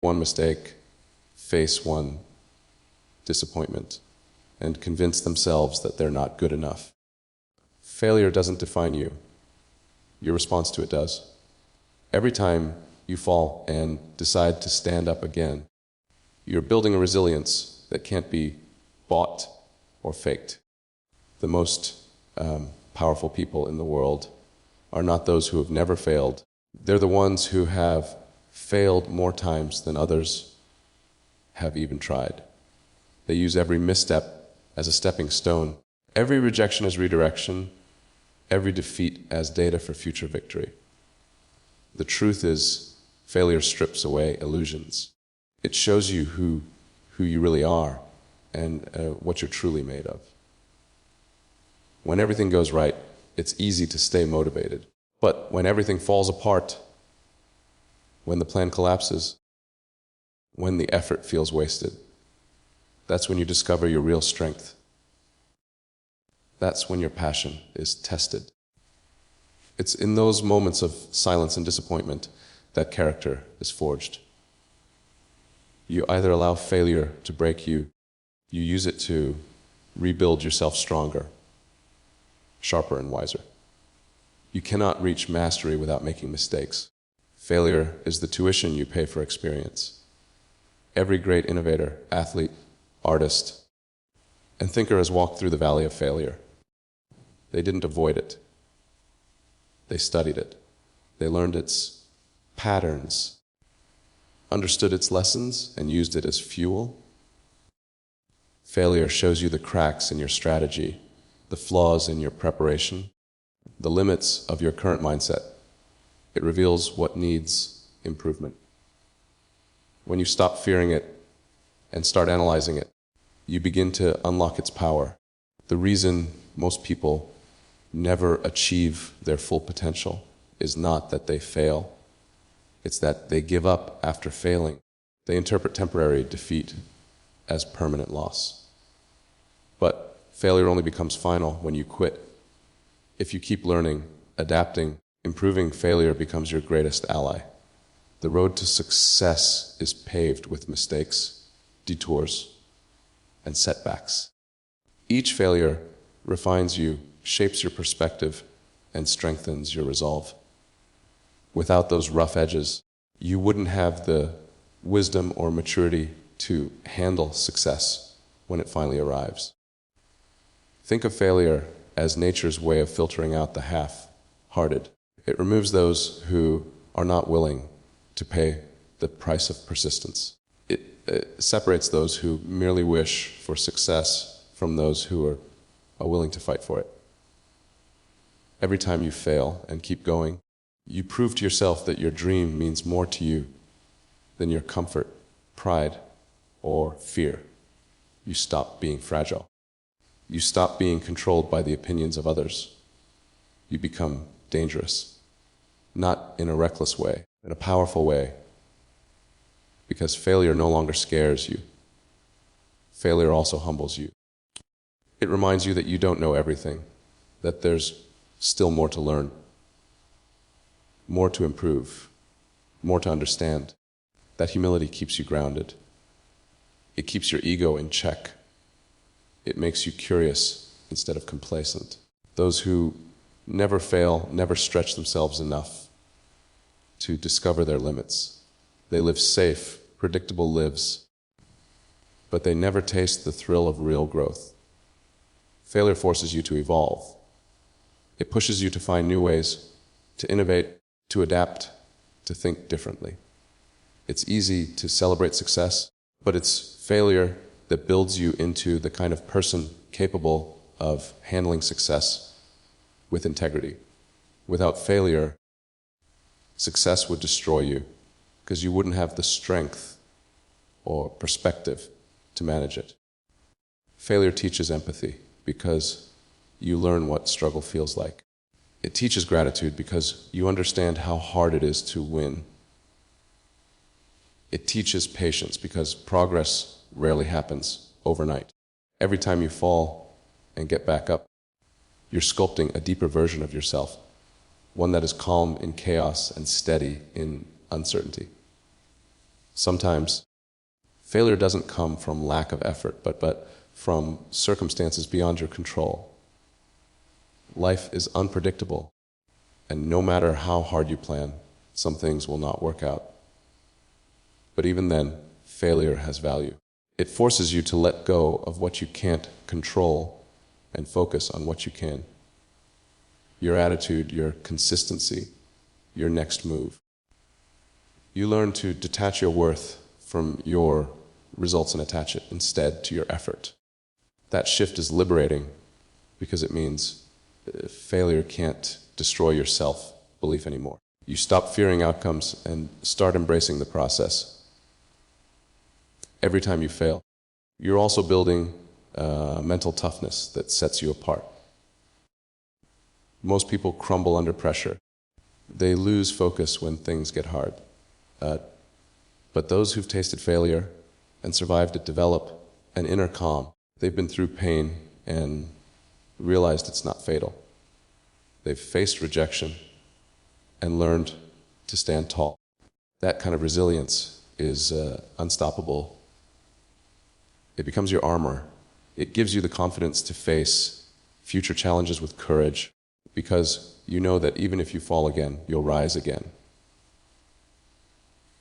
one mistake, face one disappointment, and convince themselves that they're not good enough. Failure doesn't define you. Your response to it does. Every time you fall and decide to stand up again, you're building a resilience that can't be bought or faked. The most powerful people in the world are not those who have never failed. They're the ones who have failed more times than others have even tried. They use every misstep as a stepping stone. Every rejection as redirection, every defeat as data for future victory. The truth is, failure strips away illusions. It shows you who you really are and what you're truly made of. When everything goes right, it's easy to stay motivated. But when everything falls apart, when the plan collapses, when the effort feels wasted, that's when you discover your real strength. That's when your passion is tested. It's in those moments of silence and disappointment that character is forged. You either allow failure to break you, you use it to rebuild yourself stronger, sharper and wiser. You cannot reach mastery without making mistakes. Failure is the tuition you pay for experience. Every great innovator, athlete, artist, and thinker has walked through the valley of failure. They didn't avoid it. They studied it. They learned its patterns, understood its lessons, and used it as fuel. Failure shows you the cracks in your strategy, the flaws in your preparation, the limits of your current mindset. It reveals what needs improvement. When you stop fearing it and start analyzing it, you begin to unlock its power. The reason most people never achieve their full potential is not that they fail. It's that they give up after failing. They interpret temporary defeat as permanent loss. But failure only becomes final when you quit. If you keep learning, adapting, improving, failure becomes your greatest ally. The road to success is paved with mistakes, detours, and setbacks. Each failure refines you, shapes your perspective, and strengthens your resolve. Without those rough edges, you wouldn't have the wisdom or maturity to handle success when it finally arrives. Think of failure as nature's way of filtering out the half-hearted. It removes those who are not willing to pay the price of persistence. It separates those who merely wish for success from those who are willing to fight for it. Every time you fail and keep going, you prove to yourself that your dream means more to you than your comfort, pride, or fear. You stop being fragile. You stop being controlled by the opinions of others. You become dangerous, not in a reckless way, in a powerful way, because failure no longer scares you. Failure also humbles you. It reminds you that you don't know everything, that there's still more to learn, more to improve, more to understand. That humility keeps you grounded. It keeps your ego in check. It makes you curious instead of complacent. Those who never fail, never stretch themselves enough to discover their limits. They live safe, predictable lives, but they never taste the thrill of real growth. Failure forces you to evolve. It pushes you to find new ways, to innovate, to adapt, to think differently. It's easy to celebrate success, but it's failure that builds you into the kind of person capable of handling success with integrity. Without failure, success would destroy you because you wouldn't have the strength or perspective to manage it. Failure teaches empathy because you learn what struggle feels like. It teaches gratitude because you understand how hard it is to win. It teaches patience because progress rarely happens overnight. Every time you fall and get back up, you're sculpting a deeper version of yourself, one that is calm in chaos and steady in uncertainty. Sometimes failure doesn't come from lack of effort, but from circumstances beyond your control. Life is unpredictable, and no matter how hard you plan, some things will not work out. But even then, failure has value. It forces you to let go of what you can't control and focus on what you can. Your attitude, your consistency, your next move. You learn to detach your worth from your results and attach it instead to your effort. That shift is liberating because it means failure can't destroy your self-belief anymore. You stop fearing outcomes and start embracing the process. Every time you fail, you're also building mental toughness that sets you apart. Most people crumble under pressure. They lose focus when things get hard. But those who've tasted failure and survived it develop an inner calm. They've been through pain and realized it's not fatal. They've faced rejection and learned to stand tall. That kind of resilience is unstoppable. It becomes your armor. It gives you the confidence to face future challenges with courage, because you know that even if you fall again, you'll rise again.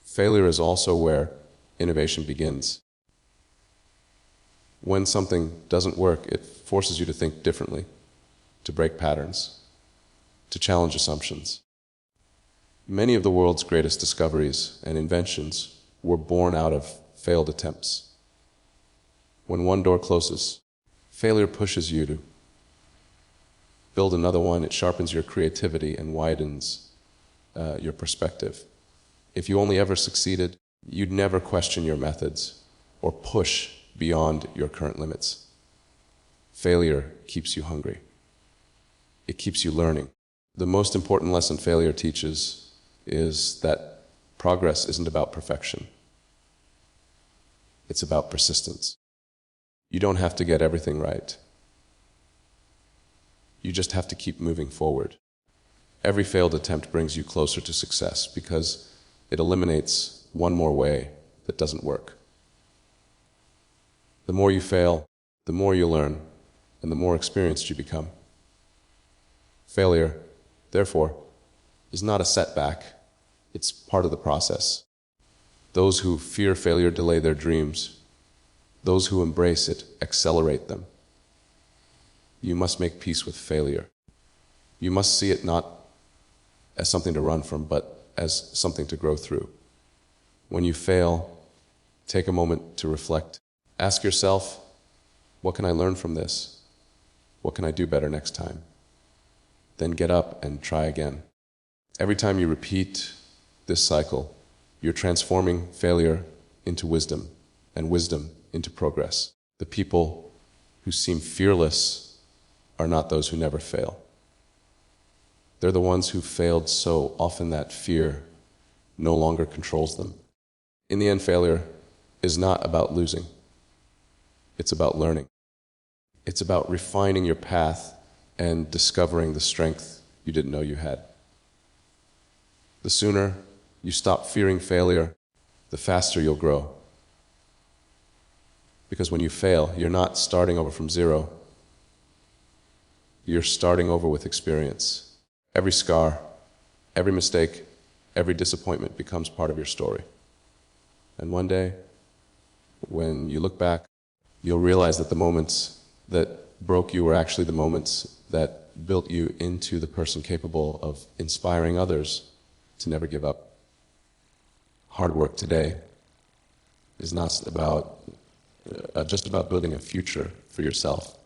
Failure is also where innovation begins. When something doesn't work, it forces you to think differently, to break patterns, to challenge assumptions. Many of the world's greatest discoveries and inventions were born out of failed attempts. When one door closes, failure pushes you to build another one. It sharpens your creativity and widens your perspective. If you only ever succeeded, you'd never question your methods or push beyond your current limits. Failure keeps you hungry. It keeps you learning. The most important lesson failure teaches is that progress isn't about perfection. It's about persistence. You don't have to get everything right. You just have to keep moving forward. Every failed attempt brings you closer to success because it eliminates one more way that doesn't work. The more you fail, the more you learn, and the more experienced you become. Failure, therefore, is not a setback. It's part of the process. Those who fear failure delay their dreams. Those who embrace it accelerate them. You must make peace with failure. You must see it not as something to run from, but as something to grow through. When you fail, take a moment to reflect. Ask yourself, what can I learn from this? What can I do better next time? Then get up and try again. Every time you repeat this cycle, you're transforming failure into wisdom, and wisdom into progress. The people who seem fearless are not those who never fail. They're the ones who failed so often that fear no longer controls them. In the end, failure is not about losing. It's about learning. It's about refining your path and discovering the strength you didn't know you had. The sooner you stop fearing failure, the faster you'll grow. Because when you fail, you're not starting over from zero. You're starting over with experience. Every scar, every mistake, every disappointment becomes part of your story. And one day, when you look back, you'll realize that the moments that broke you were actually the moments that built you into the person capable of inspiring others to never give up. Hard work today is not about just about building a future for yourself.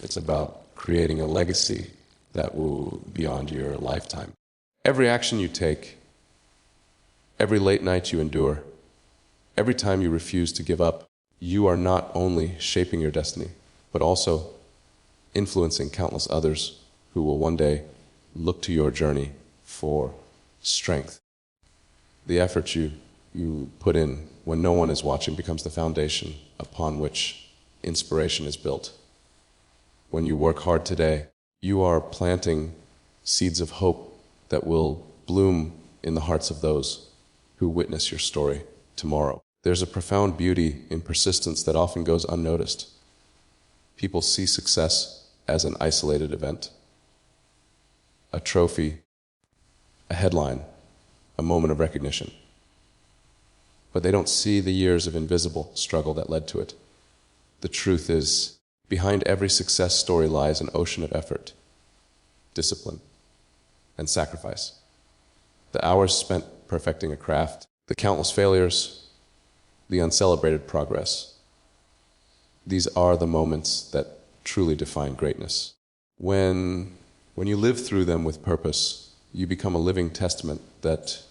It's about creating a legacy that will be beyond your lifetime. Every action you take, every late night you endure, every time you refuse to give up, you are not only shaping your destiny, but also influencing countless others who will one day look to your journey for strength. The effort you put in when no one is watching becomes the foundation upon which inspiration is built. When you work hard today, you are planting seeds of hope that will bloom in the hearts of those who witness your story tomorrow. There's a profound beauty in persistence that often goes unnoticed. People see success as an isolated event, a trophy, a headline, a moment of recognition. But they don't see the years of invisible struggle that led to it. The truth is, behind every success story lies an ocean of effort, discipline, and sacrifice. The hours spent perfecting a craft, the countless failures, the uncelebrated progress. These are the moments that truly define greatness. When you live through them with purpose, you become a living testament that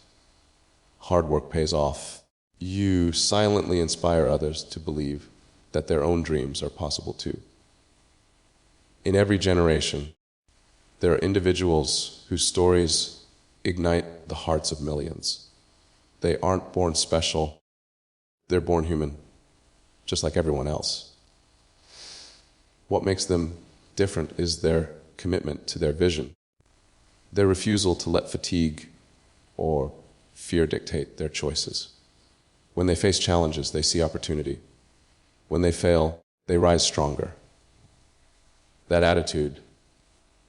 hard work pays off. You silently inspire others to believe that their own dreams are possible too. In every generation, there are individuals whose stories ignite the hearts of millions. They aren't born special, they're born human, just like everyone else. What makes them different is their commitment to their vision, their refusal to let fatigue or fear dictate their choices. When they face challenges, they see opportunity. When they fail, they rise stronger. That attitude,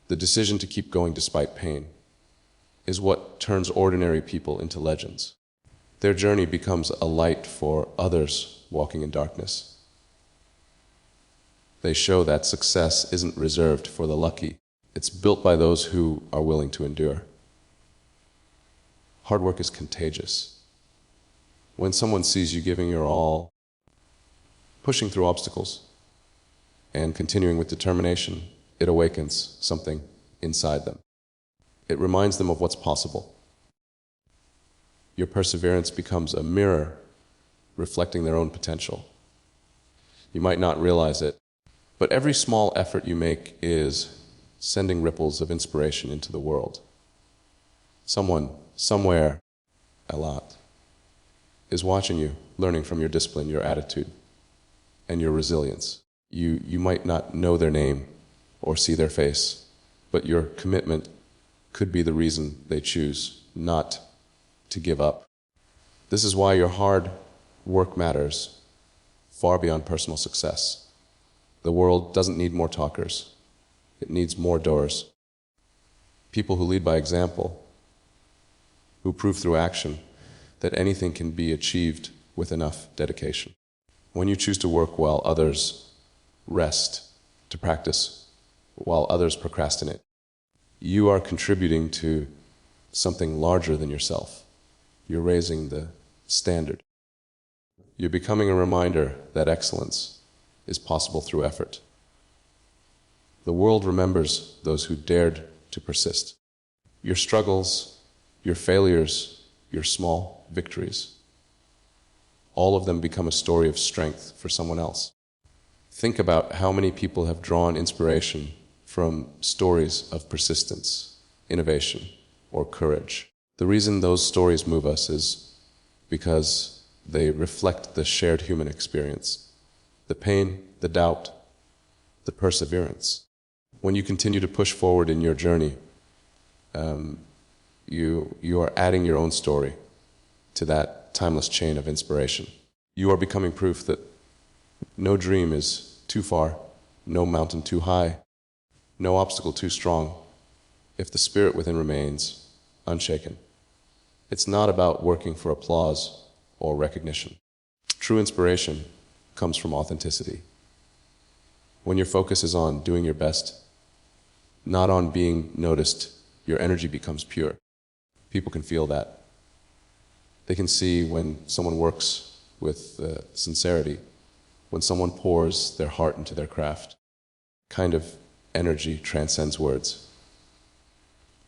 the decision to keep going despite pain, is what turns ordinary people into legends. Their journey becomes a light for others walking in darkness. They show that success isn't reserved for the lucky. It's built by those who are willing to endure. Hard work is contagious. When someone sees you giving your all, pushing through obstacles, and continuing with determination, it awakens something inside them. It reminds them of what's possible. Your perseverance becomes a mirror reflecting their own potential. You might not realize it, but every small effort you make is sending ripples of inspiration into the world. Someone, somewhere, a lot, is watching you, learning from your discipline, your attitude, and your resilience. You might not know their name or see their face, but your commitment could be the reason they choose not to give up. This is why your hard work matters far beyond personal success. The world doesn't need more talkers. It needs more doers. People who lead by example, who prove through action that anything can be achieved with enough dedication. When you choose to work while others rest, to practice while others procrastinate, you are contributing to something larger than yourself. You're raising the standard. You're becoming a reminder that excellence is possible through effort. The world remembers those who dared to persist. Your struggles, your failures, your small victories, all of them become a story of strength for someone else. Think about how many people have drawn inspiration from stories of persistence, innovation, or courage. The reason those stories move us is because they reflect the shared human experience, the pain, the doubt, the perseverance. When you continue to push forward in your journey, you are adding your own story to that timeless chain of inspiration. You are becoming proof that no dream is too far, no mountain too high, no obstacle too strong, if the spirit within remains unshaken. It's not about working for applause or recognition. True inspiration comes from authenticity. When your focus is on doing your best, not on being noticed, your energy becomes pure. People can feel that. They can see when someone works with sincerity, when someone pours their heart into their craft. Kind of energy transcends words.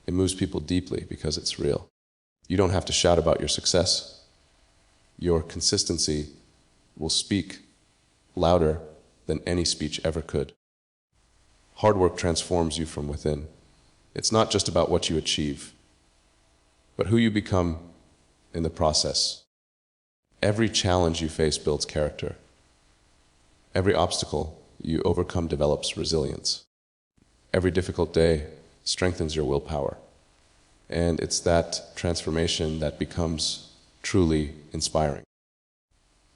It moves people deeply because it's real. You don't have to shout about your success. Your consistency will speak louder than any speech ever could. Hard work transforms you from within. It's not just about what you achieve, but who you become in the process. Every challenge you face builds character. Every obstacle you overcome develops resilience. Every difficult day strengthens your willpower. And it's that transformation that becomes truly inspiring.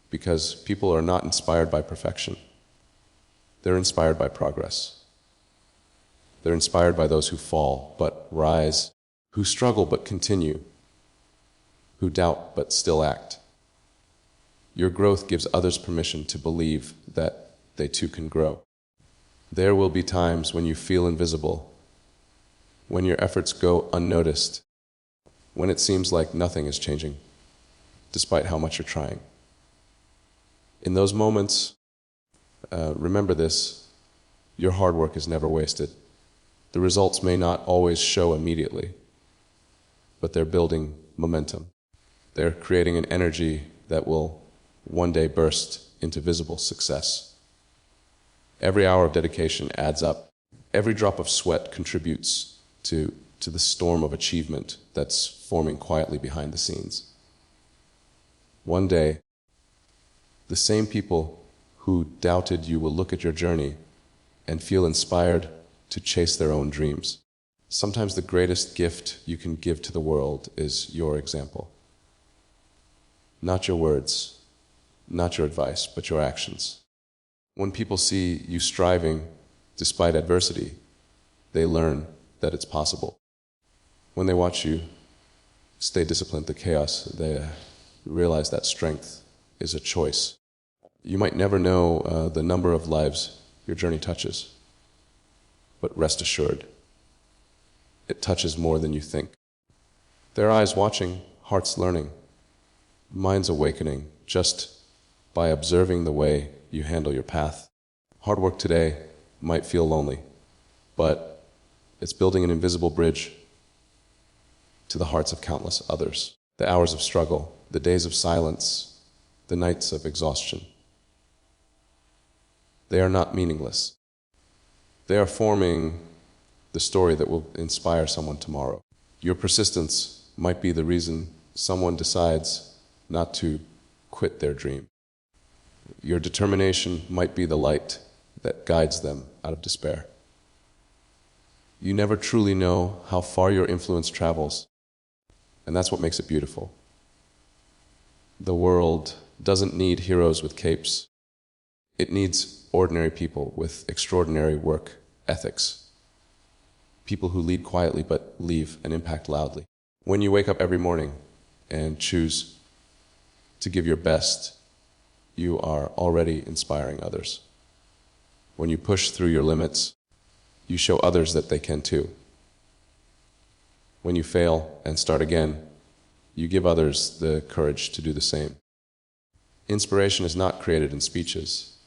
Because people are not inspired by perfection. They're inspired by progress. They're inspired by those who fall but rise, who struggle but continue, who doubt but still act. Your growth gives others permission to believe that they too can grow. There will be times when you feel invisible, when your efforts go unnoticed, when it seems like nothing is changing, despite how much you're trying. In those moments, remember this: your hard work is never wasted. The results may not always show immediately, but they're building momentum. They're creating an energy that will one day burst into visible success. Every hour of dedication adds up. Every drop of sweat contributes to the storm of achievement that's forming quietly behind the scenes. One day, the same people who doubted you will look at your journey and feel inspired to chase their own dreams. Sometimes the greatest gift you can give to the world is your example. Not your words, not your advice, but your actions. When people see you striving despite adversity, they learn that it's possible. When they watch you stay disciplined through chaos, they realize that strength is a choice. You might never know the number of lives your journey touches, but rest assured, it touches more than you think. There are eyes watching, hearts learning, minds awakening just by observing the way you handle your path. Hard work today might feel lonely, but it's building an invisible bridge to the hearts of countless others. The hours of struggle, the days of silence, the nights of exhaustion, they are not meaningless. They are forming the story that will inspire someone tomorrow. Your persistence might be the reason someone decides not to quit their dream. Your determination might be the light that guides them out of despair. You never truly know how far your influence travels, and that's what makes it beautiful. The world doesn't need heroes with capes. It needs ordinary people with extraordinary work ethics. People who lead quietly but leave an impact loudly. When you wake up every morning and choose to give your best, you are already inspiring others. When you push through your limits, you show others that they can too. When you fail and start again, you give others the courage to do the same. Inspiration is not created in speeches.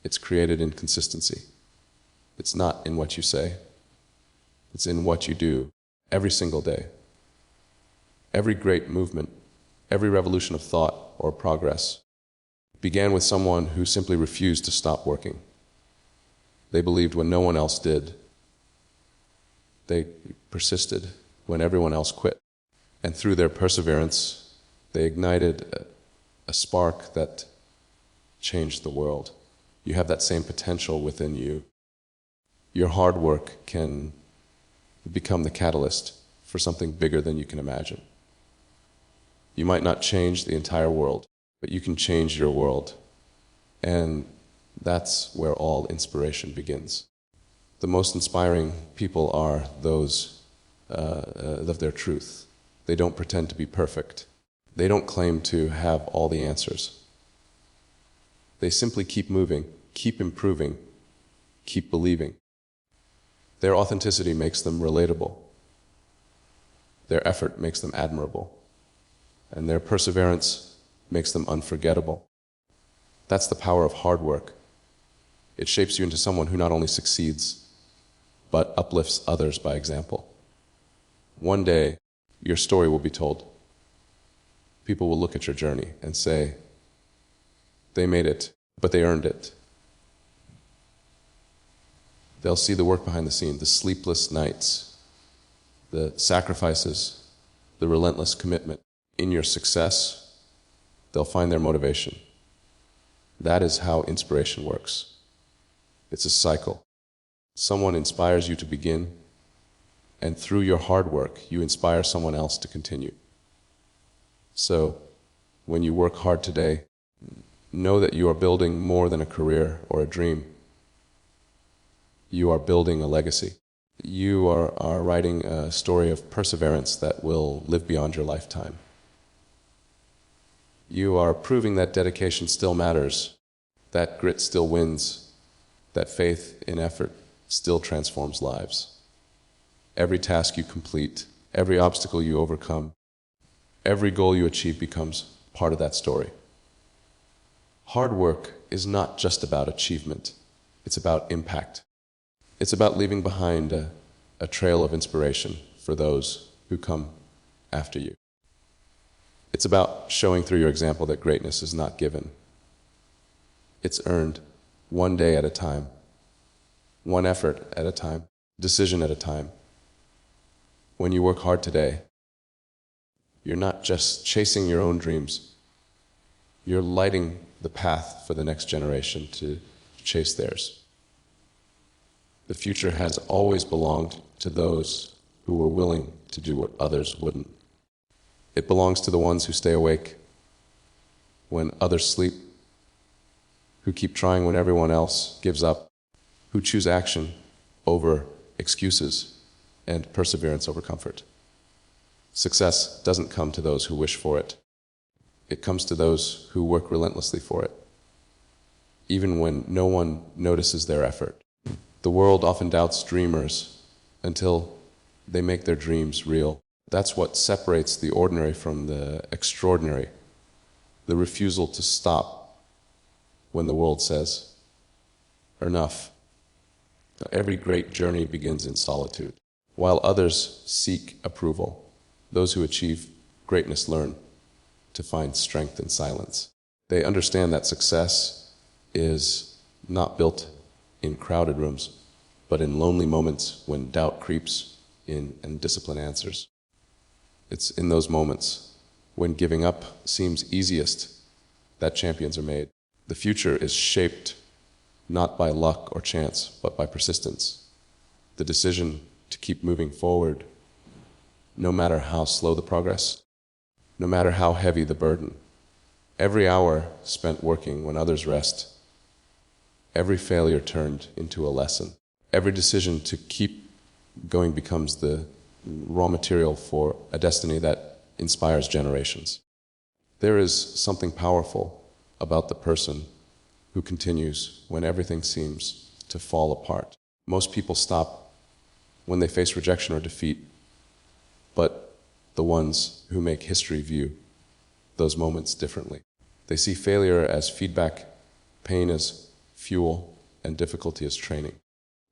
It's created in consistency. It's not in what you say. It's in what you do every single day. Every great movement, every revolution of thought or progress began with someone who simply refused to stop working. They believed when no one else did. They persisted when everyone else quit. And through their perseverance, they ignited a spark that changed the world. You have that same potential within you. Your hard work can become the catalyst for something bigger than you can imagine. You might not change the entire world, but you can change your world. And that's where all inspiration begins. The most inspiring people are those of their truth. They don't pretend to be perfect. They don't claim to have all the answers. They simply keep moving, keep improving, keep believing. Their authenticity makes them relatable. Their effort makes them admirable. And their perseverance makes them unforgettable. That's the power of hard work. It shapes you into someone who not only succeeds, but uplifts others by example. One day, your story will be told. People will look at your journey and say, they made it, but they earned it. They'll see the work behind the scene, the sleepless nights, the sacrifices, the relentless commitment. In your success, they'll find their motivation. That is how inspiration works. It's a cycle. Someone inspires you to begin, and through your hard work, you inspire someone else to continue. So, when you work hard today, know that you are building more than a career or a dream. You are building a legacy. You are writing a story of perseverance that will live beyond your lifetime. You are proving that dedication still matters, that grit still wins, that faith in effort still transforms lives. Every task you complete, every obstacle you overcome, every goal you achieve becomes part of that story. Hard work is not just about achievement, it's about impact. It's about leaving behind a trail of inspiration for those who come after you. It's about showing through your example that greatness is not given. It's earned one day at a time, one effort at a time, decision at a time. When you work hard today, you're not just chasing your own dreams, you're lighting the path for the next generation to chase theirs. The future has always belonged to those who were willing to do what others wouldn't. It belongs to the ones who stay awake when others sleep, who keep trying when everyone else gives up, who choose action over excuses and perseverance over comfort. Success doesn't come to those who wish for it. It comes to those who work relentlessly for it, even when no one notices their effort. The world often doubts dreamers until they make their dreams real. That's what separates the ordinary from the extraordinary. The refusal to stop when the world says, enough. Every great journey begins in solitude. While others seek approval, those who achieve greatness learn to find strength in silence. They understand that success is not built in crowded rooms, but in lonely moments when doubt creeps in and discipline answers. It's in those moments when giving up seems easiest that champions are made. The future is shaped not by luck or chance, but by persistence. The decision to keep moving forward, no matter how slow the progress, no matter how heavy the burden. Every hour spent working when others rest, every failure turned into a lesson. Every decision to keep going becomes the raw material for a destiny that inspires generations. There is something powerful about the person who continues when everything seems to fall apart. Most people stop when they face rejection or defeat, but the ones who make history view those moments differently. They see failure as feedback, pain as fuel, and difficulty as training.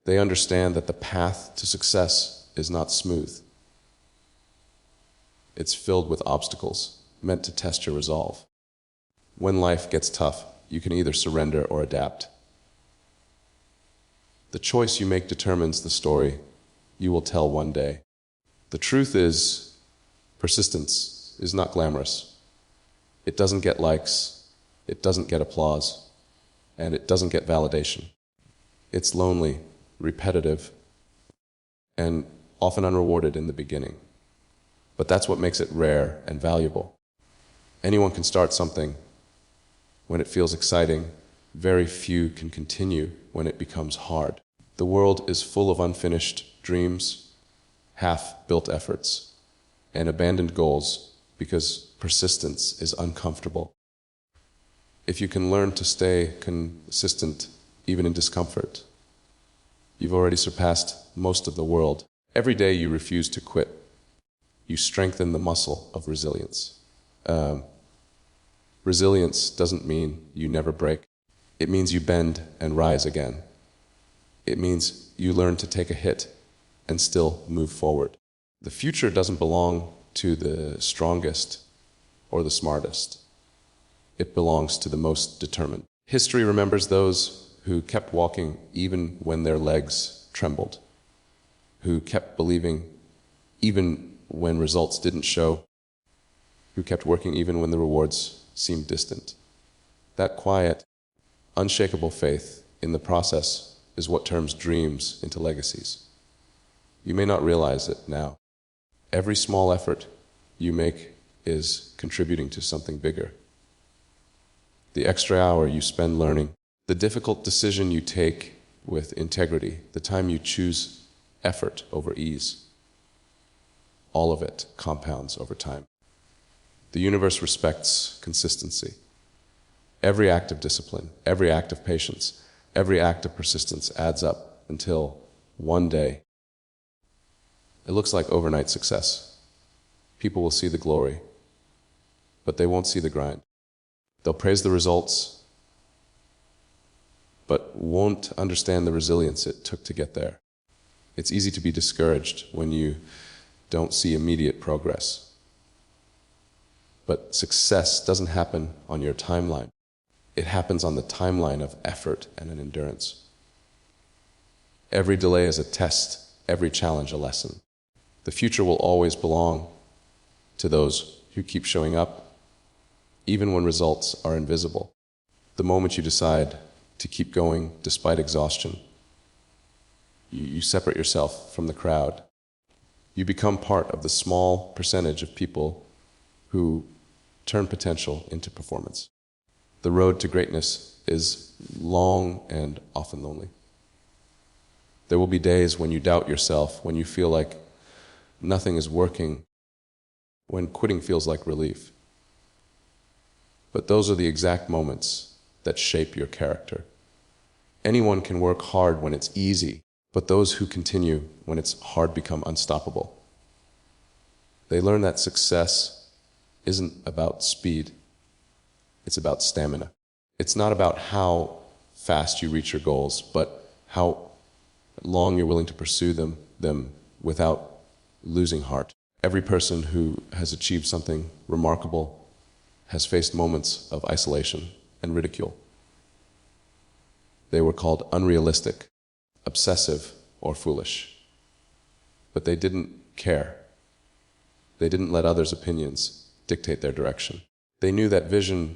They understand that the path to success is not smooth. It's filled with obstacles, meant to test your resolve. When life gets tough, you can either surrender or adapt. The choice you make determines the story you will tell one day. The truth is, persistence is not glamorous. It doesn't get likes, it doesn't get applause, and it doesn't get validation. It's lonely, repetitive, and often unrewarded in the beginning. But that's what makes it rare and valuable. Anyone can start something when it feels exciting. Very few can continue when it becomes hard. The world is full of unfinished dreams, half-built efforts, and abandoned goals because persistence is uncomfortable. If you can learn to stay consistent even in discomfort, you've already surpassed most of the world. Every day you refuse to quit, you strengthen the muscle of resilience. Resilience doesn't mean you never break. It means you bend and rise again. It means you learn to take a hit and still move forward. The future doesn't belong to the strongest or the smartest. It belongs to the most determined. History remembers those who kept walking even when their legs trembled, who kept believing even when results didn't show, who kept working even when the rewards seemed distant. That quiet, unshakable faith in the process is what turns dreams into legacies. You may not realize it now. Every small effort you make is contributing to something bigger. The extra hour you spend learning, the difficult decision you take with integrity, the time you choose effort over ease, all of it compounds over time. The universe respects consistency. Every act of discipline, every act of patience, every act of persistence adds up until one day it looks like overnight success. People will see the glory, but they won't see the grind. They'll praise the results, but won't understand the resilience it took to get there. It's easy to be discouraged when you don't see immediate progress. But success doesn't happen on your timeline. It happens on the timeline of effort and an endurance. Every delay is a test, every challenge a lesson. The future will always belong to those who keep showing up, even when results are invisible. The moment you decide to keep going despite exhaustion, you separate yourself from the crowd. You become part of the small percentage of people who turn potential into performance. The road to greatness is long and often lonely. There will be days when you doubt yourself, when you feel like nothing is working, when quitting feels like relief. But those are the exact moments that shape your character. Anyone can work hard when it's easy, but those who continue when it's hard become unstoppable. They learn that success isn't about speed, it's about stamina. It's not about how fast you reach your goals, but how long you're willing to pursue them without losing heart. Every person who has achieved something remarkable has faced moments of isolation and ridicule. They were called unrealistic, obsessive, or foolish. But they didn't care. They didn't let others' opinions dictate their direction. They knew that vision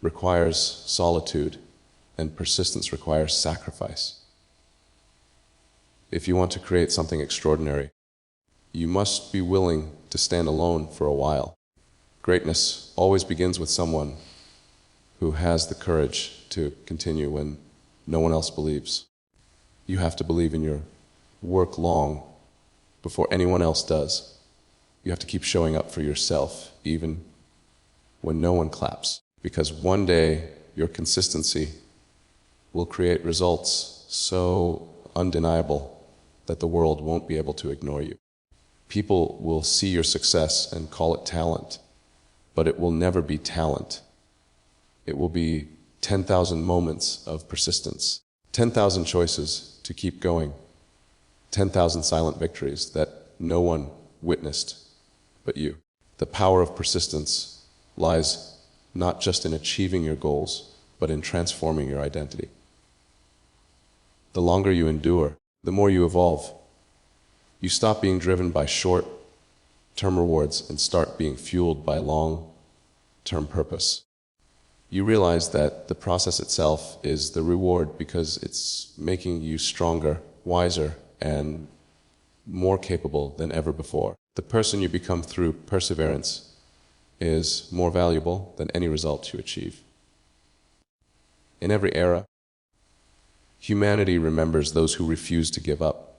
requires solitude and persistence requires sacrifice. If you want to create something extraordinary, you must be willing to stand alone for a while. Greatness always begins with someone who has the courage to continue when no one else believes. You have to believe in your work long before anyone else does. You have to keep showing up for yourself, even when no one claps. Because one day, your consistency will create results so undeniable that the world won't be able to ignore you. People will see your success and call it talent, but it will never be talent. It will be 10,000 moments of persistence, 10,000 choices to keep going, 10,000 silent victories that no one witnessed but you. The power of persistence lies not just in achieving your goals, but in transforming your identity. The longer you endure, the more you evolve. You stop being driven by short-term rewards and start being fueled by long-term purpose. You realize that the process itself is the reward because it's making you stronger, wiser, and more capable than ever before. The person you become through perseverance is more valuable than any result you achieve. In every era, humanity remembers those who refuse to give up,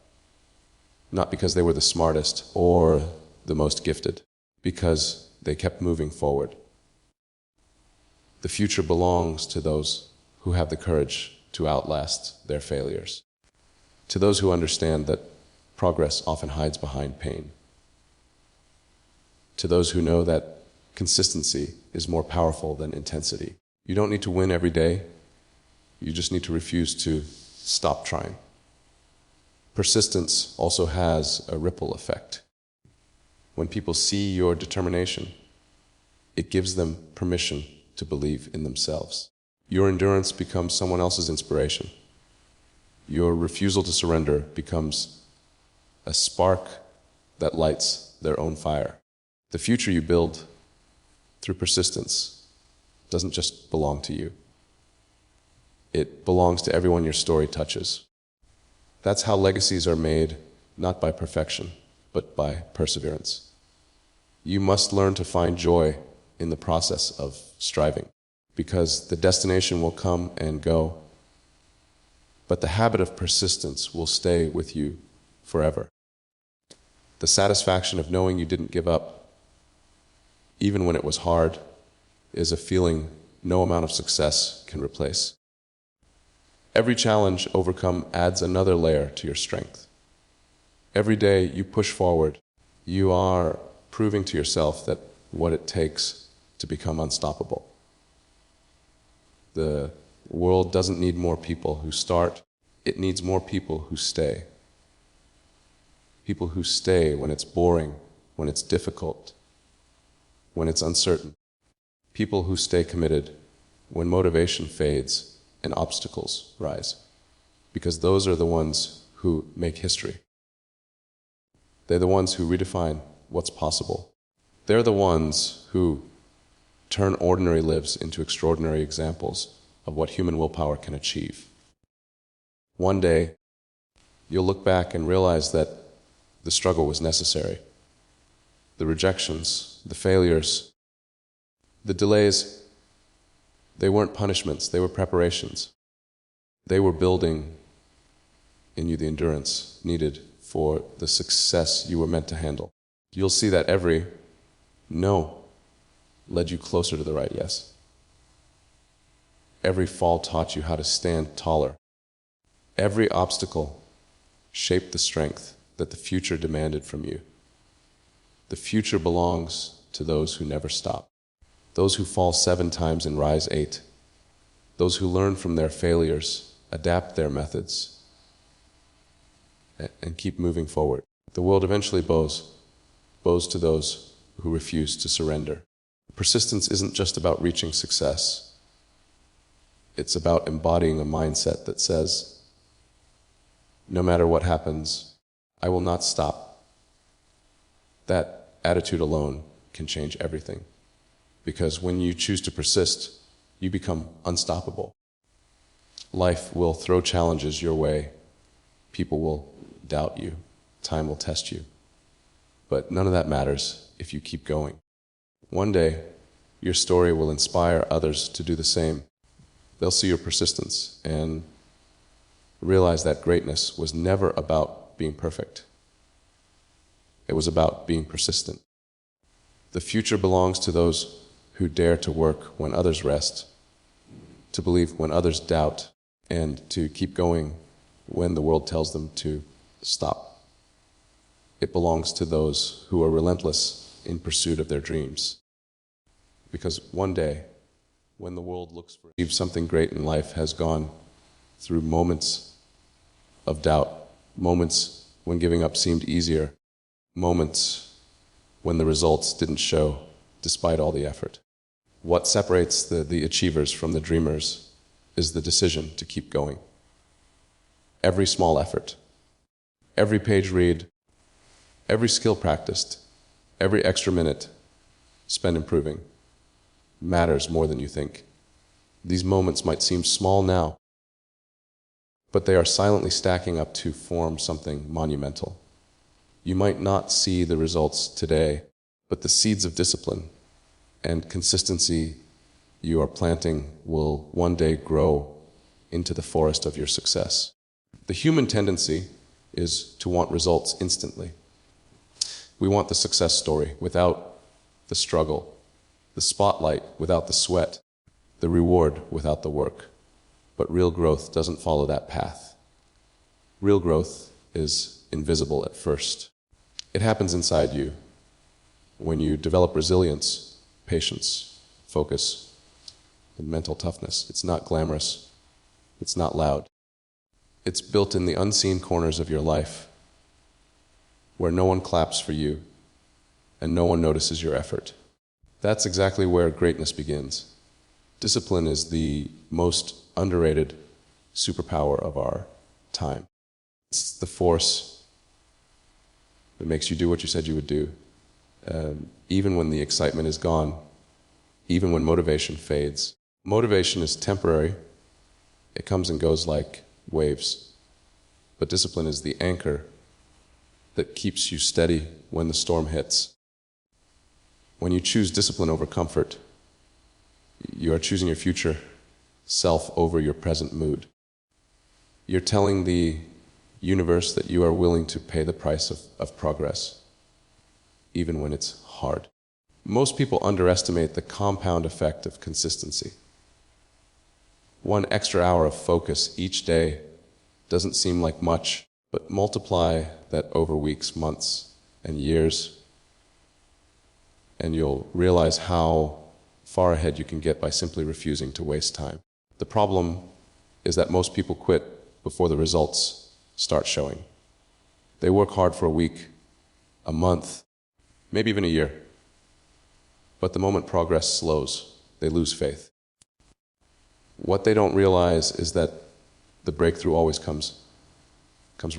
not because they were the smartest or the most gifted, because they kept moving forward. The future belongs to those who have the courage to outlast their failures, to those who understand that progress often hides behind pain, to those who know that consistency is more powerful than intensity. You don't need to win every day. You just need to refuse to stop trying. Persistence also has a ripple effect. When people see your determination, it gives them permission to believe in themselves. Your endurance becomes someone else's inspiration. Your refusal to surrender becomes a spark that lights their own fire. The future you build through persistence doesn't just belong to you. It belongs to everyone your story touches. That's how legacies are made, not by perfection, but by perseverance. You must learn to find joy in the process of striving, because the destination will come and go, but the habit of persistence will stay with you forever. The satisfaction of knowing you didn't give up, even when it was hard, is a feeling no amount of success can replace. Every challenge overcome adds another layer to your strength. Every day you push forward, you are proving to yourself that what it takes to become unstoppable. The world doesn't need more people who start, it needs more people who stay. People who stay when it's boring, when it's difficult, when it's uncertain. People who stay committed when motivation fades and obstacles rise, because those are the ones who make history. They're the ones who redefine what's possible. They're the ones who turn ordinary lives into extraordinary examples of what human willpower can achieve. One day, you'll look back and realize that the struggle was necessary. The rejections, the failures, the delays, they weren't punishments, they were preparations. They were building in you the endurance needed for the success you were meant to handle. You'll see that every no led you closer to the right yes. Every fall taught you how to stand taller. Every obstacle shaped the strength that the future demanded from you. The future belongs to those who never stop. Those who fall 7 times and rise 8. Those who learn from their failures, adapt their methods, and keep moving forward. The world eventually bows to those who refuse to surrender. Persistence isn't just about reaching success. It's about embodying a mindset that says, no matter what happens, I will not stop. That attitude alone can change everything. Because when you choose to persist, you become unstoppable. Life will throw challenges your way. People will doubt you. Time will test you. But none of that matters if you keep going. One day, your story will inspire others to do the same. They'll see your persistence and realize that greatness was never about being perfect. It was about being persistent. The future belongs to those who dare to work when others rest, to believe when others doubt, and to keep going when the world tells them to stop. It belongs to those who are relentless in pursuit of their dreams. Because one day, when the world looks for achieve something great in life, has gone through moments of doubt, moments when giving up seemed easier, moments when the results didn't show despite all the effort. What separates the achievers from the dreamers is the decision to keep going. Every small effort, every page read, every skill practiced, every extra minute spent improving matters more than you think. These moments might seem small now, but they are silently stacking up to form something monumental. You might not see the results today, but the seeds of discipline and consistency you are planting will one day grow into the forest of your success. The human tendency is to want results instantly. We want the success story without the struggle, the spotlight without the sweat, the reward without the work. But real growth doesn't follow that path. Real growth is invisible at first. It happens inside you when you develop resilience, patience, focus, and mental toughness. It's not glamorous. It's not loud. It's built in the unseen corners of your life, where no one claps for you and no one notices your effort. That's exactly where greatness begins. Discipline is the most underrated superpower of our time. It's the force that makes you do what you said you would do, even when the excitement is gone, even when motivation fades. Motivation is temporary. It comes and goes like waves. But discipline is the anchor that keeps you steady when the storm hits. When you choose discipline over comfort, you are choosing your future self over your present mood. You're telling the universe that you are willing to pay the price of progress, even when it's hard. Most people underestimate the compound effect of consistency. One extra hour of focus each day doesn't seem like much, but multiply that over weeks, months, and years, and you'll realize how far ahead you can get by simply refusing to waste time. The problem is that most people quit before the results start showing. They work hard for a week, a month, maybe even a year. But the moment progress slows, they lose faith. What they don't realize is that the breakthrough always comes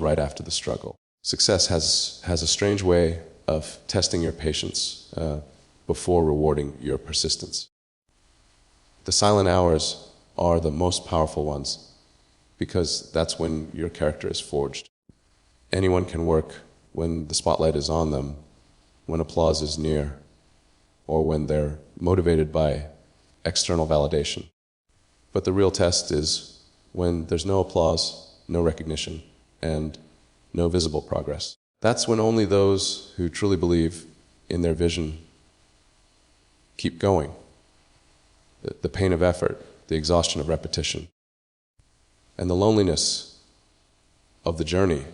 right after the struggle. Success has a strange way of testing your patience before rewarding your persistence. The silent hours are the most powerful ones because that's when your character is forged. Anyone can work when the spotlight is on them, when applause is near, or when they're motivated by external validation. But the real test is when there's no applause, no recognition, and no visible progress. That's when only those who truly believe in their vision keep going. The pain of effort, the exhaustion of repetition, and the loneliness of the journey.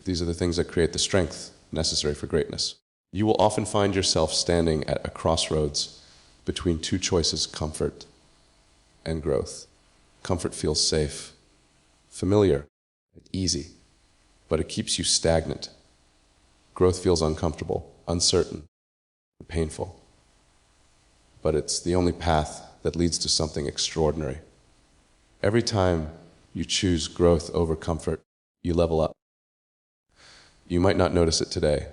These are the things that create the strength necessary for greatness. You will often find yourself standing at a crossroads between two choices: comfort and growth. Comfort feels safe, familiar, easy, but it keeps you stagnant. Growth feels uncomfortable, uncertain, painful, but it's the only path that leads to something extraordinary. Every time you choose growth over comfort, you level up. You might not notice it today,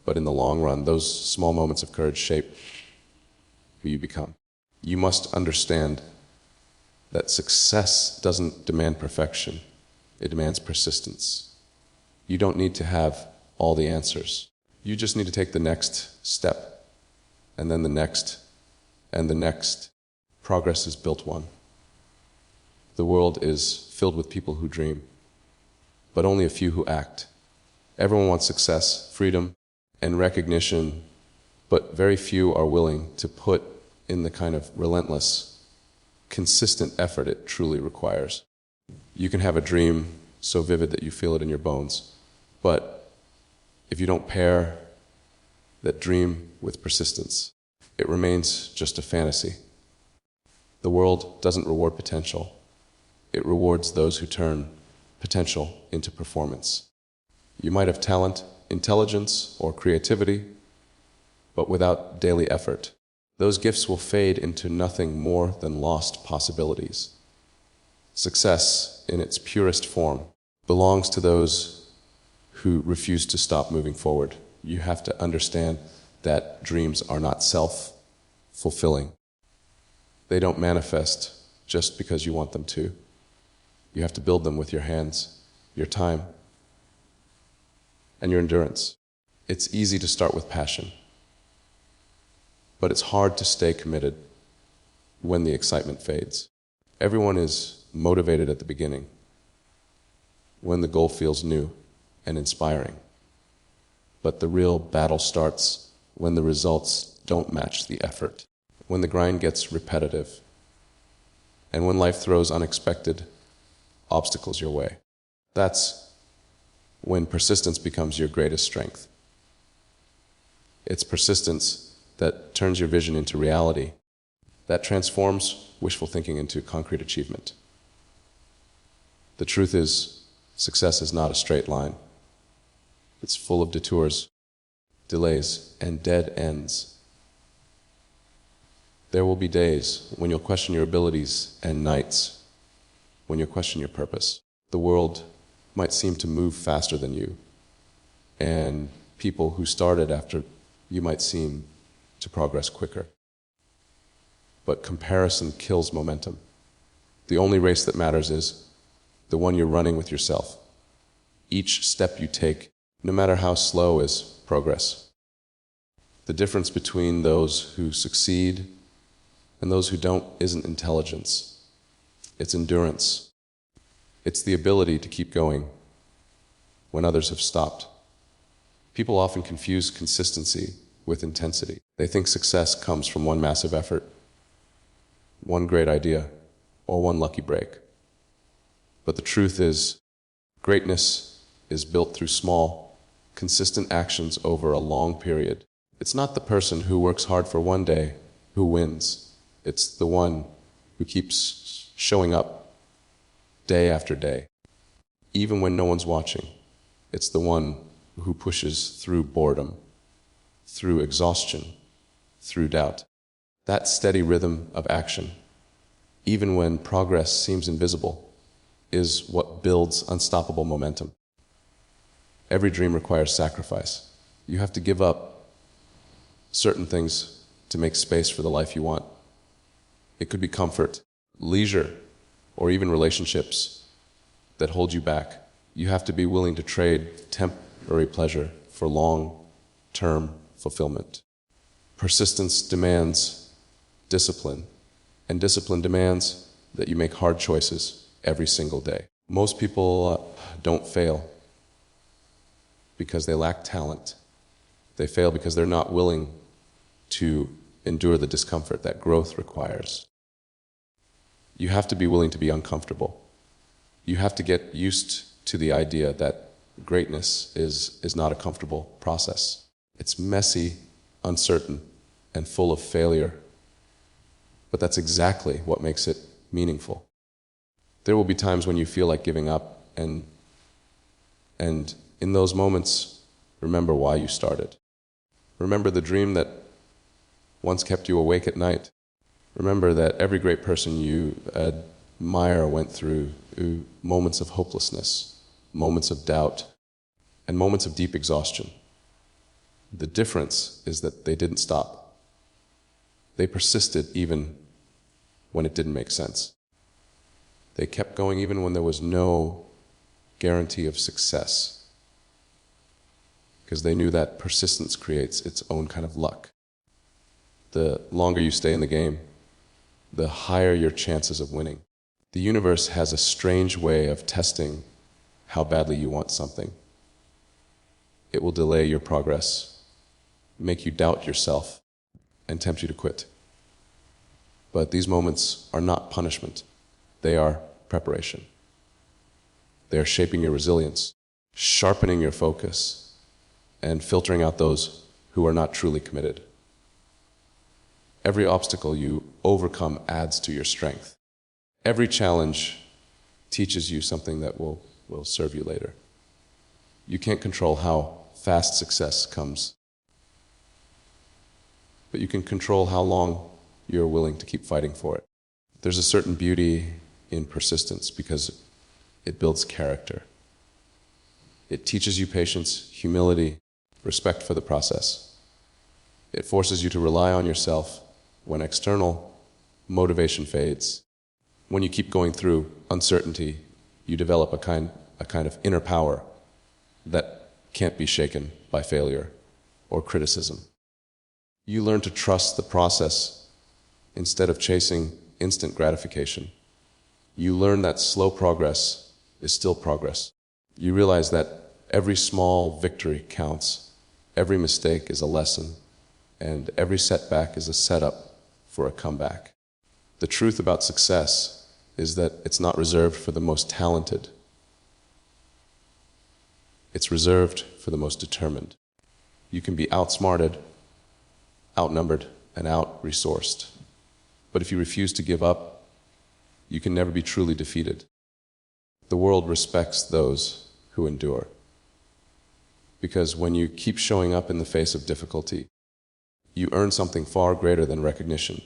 but in the long run, those small moments of courage shape who you become. You must understand that success doesn't demand perfection. It demands persistence. You don't need to have all the answers. You just need to take the next step, and then the next, and the next. Progress is built one. The world is filled with people who dream, but only a few who act. Everyone wants success, freedom, and recognition, but very few are willing to put in the kind of relentless, consistent effort it truly requires. You can have a dream so vivid that you feel it in your bones, but if you don't pair that dream with persistence, it remains just a fantasy. The world doesn't reward potential. It rewards those who turn potential into performance. You might have talent, intelligence, or creativity, but without daily effort, those gifts will fade into nothing more than lost possibilities. Success, in its purest form, belongs to those who refuse to stop moving forward. You have to understand that dreams are not self-fulfilling. They don't manifest just because you want them to. You have to build them with your hands, your time, and your endurance. It's easy to start with passion, but it's hard to stay committed when the excitement fades. Everyone is motivated at the beginning, when the goal feels new and inspiring. But the real battle starts when the results don't match the effort, when the grind gets repetitive, and when life throws unexpected obstacles your way. That's when persistence becomes your greatest strength. It's persistence that turns your vision into reality, that transforms wishful thinking into concrete achievement. The truth is, success is not a straight line. It's full of detours, delays, and dead ends. There will be days when you'll question your abilities and nights when you'll question your purpose. The world might seem to move faster than you, and people who started after you might seem to progress quicker. But comparison kills momentum. The only race that matters is the one you're running with yourself. Each step you take, no matter how slow, is progress. The difference between those who succeed and those who don't isn't intelligence. It's endurance. It's the ability to keep going when others have stopped. People often confuse consistency with intensity. They think success comes from one massive effort, one great idea, or one lucky break. But the truth is, greatness is built through small, consistent actions over a long period. It's not the person who works hard for one day who wins. It's the one who keeps showing up day after day, even when no one's watching. It's the one who pushes through boredom, through exhaustion, through doubt. That steady rhythm of action, even when progress seems invisible, is what builds unstoppable momentum. Every dream requires sacrifice. You have to give up certain things to make space for the life you want. It could be comfort, leisure, or even relationships that hold you back. You have to be willing to trade temporary pleasure for long-term fulfillment. Persistence demands discipline, and discipline demands that you make hard choices every single day. Most people don't fail because they lack talent. They fail because they're not willing to endure the discomfort that growth requires. You have to be willing to be uncomfortable. You have to get used to the idea that greatness is not a comfortable process. It's messy, uncertain, and full of failure. But that's exactly what makes it meaningful. There will be times when you feel like giving up, and in those moments, remember why you started. Remember the dream that once kept you awake at night. Remember that every great person you admire went through moments of hopelessness, moments of doubt, and moments of deep exhaustion. The difference is that they didn't stop. They persisted even when it didn't make sense. They kept going even when there was no guarantee of success, because they knew that persistence creates its own kind of luck. The longer you stay in the game, the higher your chances of winning. The universe has a strange way of testing how badly you want something. It will delay your progress, make you doubt yourself, and tempt you to quit. But these moments are not punishment. They are preparation. They are shaping your resilience, sharpening your focus, and filtering out those who are not truly committed. Every obstacle you overcome adds to your strength. Every challenge teaches you something that will serve you later. You can't control how fast success comes, but you can control how long you're willing to keep fighting for it. There's a certain beauty in persistence because it builds character. It teaches you patience, humility, respect for the process. It forces you to rely on yourself when external motivation fades. When you keep going through uncertainty, you develop a kind of inner power that can't be shaken by failure or criticism. You learn to trust the process instead of chasing instant gratification. You learn that slow progress is still progress. You realize that every small victory counts, every mistake is a lesson, and every setback is a setup for a comeback. The truth about success is that it's not reserved for the most talented. It's reserved for the most determined. You can be outsmarted, outnumbered, and out-resourced. But if you refuse to give up, you can never be truly defeated. The world respects those who endure. Because when you keep showing up in the face of difficulty, you earn something far greater than recognition.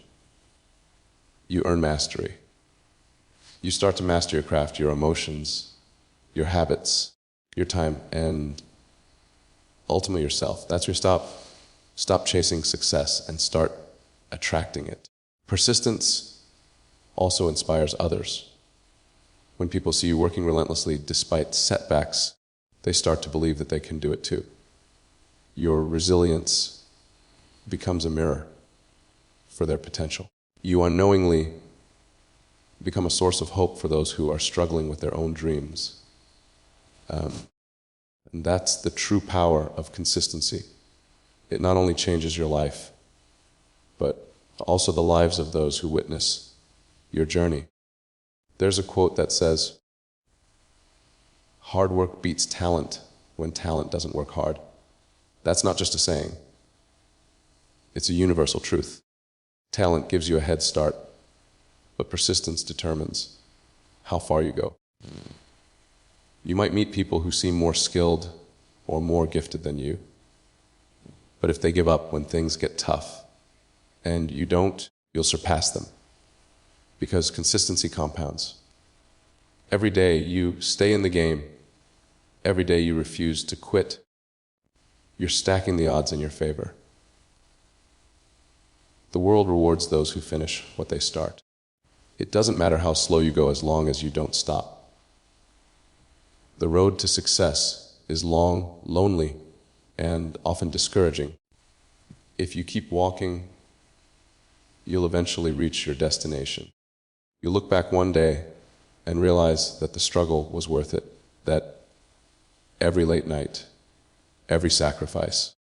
You earn mastery. You start to master your craft, your emotions, your habits, your time, and ultimately yourself. That's your stop. Stop chasing success and start attracting it. Persistence also inspires others. When people see you working relentlessly despite setbacks, they start to believe that they can do it too. Your resilience becomes a mirror for their potential. You unknowingly become a source of hope for those who are struggling with their own dreams. And that's the true power of consistency. It not only changes your life, but also the lives of those who witness your journey. There's a quote that says, "Hard work beats talent when talent doesn't work hard." That's not just a saying. It's a universal truth. Talent gives you a head start, but persistence determines how far you go. You might meet people who seem more skilled or more gifted than you, but if they give up when things get tough and you don't, you'll surpass them, because consistency compounds. Every day you stay in the game, every day you refuse to quit, you're stacking the odds in your favor. The world rewards those who finish what they start. It doesn't matter how slow you go as long as you don't stop. The road to success is long, lonely, and often discouraging. If you keep walking, you'll eventually reach your destination. You'll look back one day and realize that the struggle was worth it, that every late night, every sacrifice,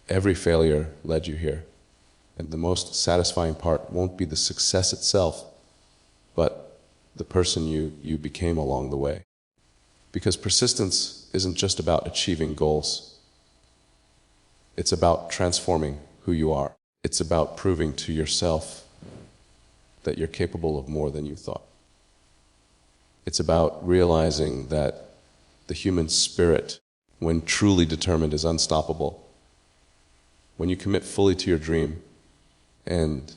every failure led you here. And the most satisfying part won't be the success itself, but the person you became along the way. Because persistence isn't just about achieving goals. It's about transforming who you are. It's about proving to yourself that you're capable of more than you thought. It's about realizing that the human spirit, when truly determined, is unstoppable. When you commit fully to your dream and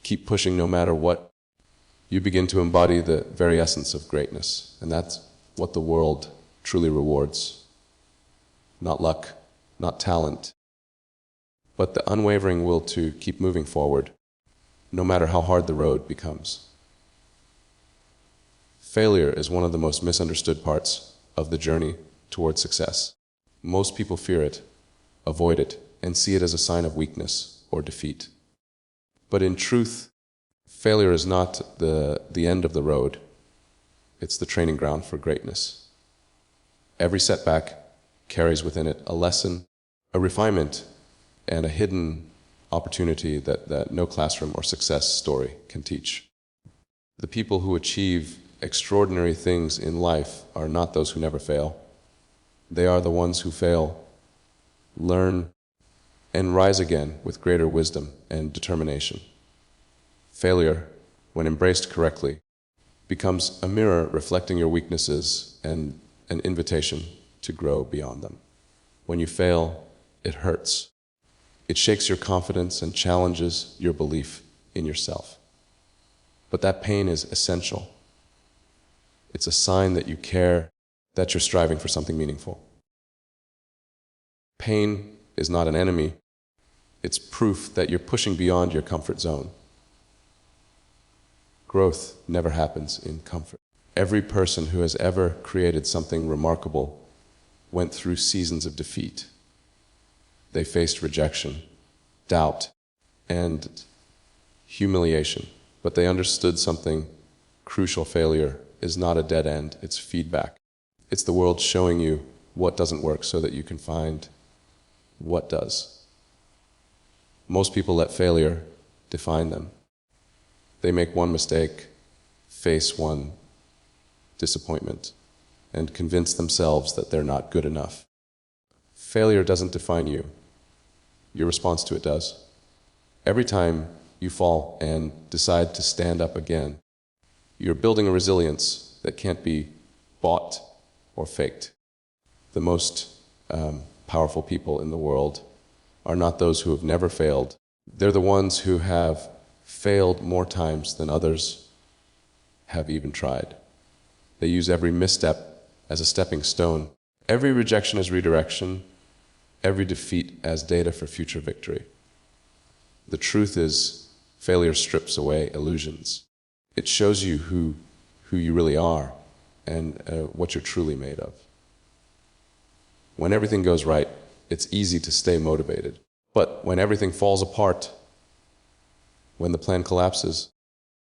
keep pushing no matter what, you begin to embody the very essence of greatness. And that's what the world truly rewards. Not luck, not talent, but the unwavering will to keep moving forward, no matter how hard the road becomes. Failure is one of the most misunderstood parts of the journey toward success. Most people fear it, avoid it, and see it as a sign of weakness or defeat. But in truth, failure is not the end of the road. It's the training ground for greatness. Every setback carries within it a lesson, a refinement, and a hidden opportunity that no classroom or success story can teach. The people who achieve extraordinary things in life are not those who never fail. They are the ones who fail, learn, and rise again with greater wisdom and determination. Failure, when embraced correctly, becomes a mirror reflecting your weaknesses and an invitation to grow beyond them. When you fail, it hurts. It shakes your confidence and challenges your belief in yourself. But that pain is essential. It's a sign that you care, that you're striving for something meaningful. Pain is not an enemy. It's proof that you're pushing beyond your comfort zone. Growth never happens in comfort. Every person who has ever created something remarkable went through seasons of defeat. They faced rejection, doubt, and humiliation. But they understood something crucial. Failure is not a dead end, it's feedback. It's the world showing you what doesn't work so that you can find what does. Most people let failure define them. They make one mistake, face one disappointment, and convince themselves that they're not good enough. Failure doesn't define you. Your response to it does. Every time you fall and decide to stand up again, you're building a resilience that can't be bought or faked. The most powerful people in the world are not those who have never failed. They're the ones who have failed more times than others have even tried. They use every misstep as a stepping stone, every rejection as redirection, every defeat as data for future victory. The truth is, failure strips away illusions. It shows you who you really are and what you're truly made of. When everything goes right, it's easy to stay motivated. But when everything falls apart, when the plan collapses,